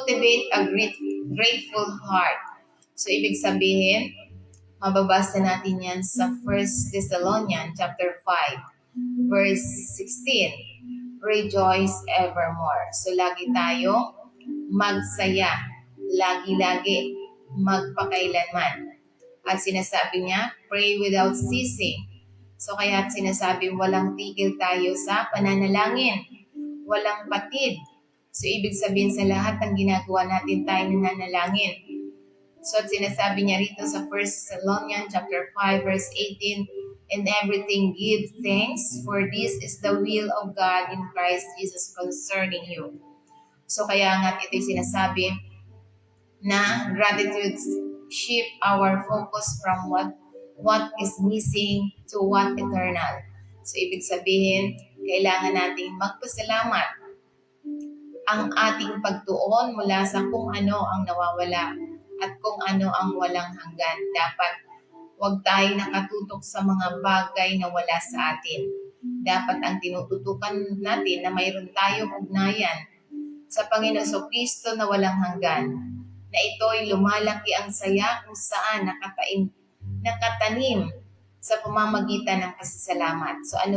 Cultivate a grateful heart. So, ibig sabihin, mababasa natin yan sa 1 Thessalonians chapter 5, verse 16. Rejoice evermore. So, lagi tayong magsaya. Lagi-lagi. Magpakailanman. At sinasabi niya, pray without ceasing. So, kaya sinasabi, walang tigil tayo sa pananalangin. Walang patid. So, ibig sabihin sa lahat ng ginagawa natin tayo nananalangin. So, sinasabi niya rito sa 1 Thessalonians chapter 5, verse 18, "In everything give thanks, for this is the will of God in Christ Jesus concerning you." So, kaya nga ito'y sinasabi na gratitude shift our focus from what is missing to what eternal. So, ibig sabihin, kailangan nating magpasalamat ang ating pagtuon mula sa kung ano ang nawawala at kung ano ang walang hanggan. Dapat huwag tayo nakatutok sa mga bagay na wala sa atin. Dapat ang tinututukan natin na mayroon tayong ugnayan sa Panginoon Kristo na walang hanggan. Na ito'y lumalaki ang saya kung saan nakatanim sa pamamagitan ng pasasalamat. So ano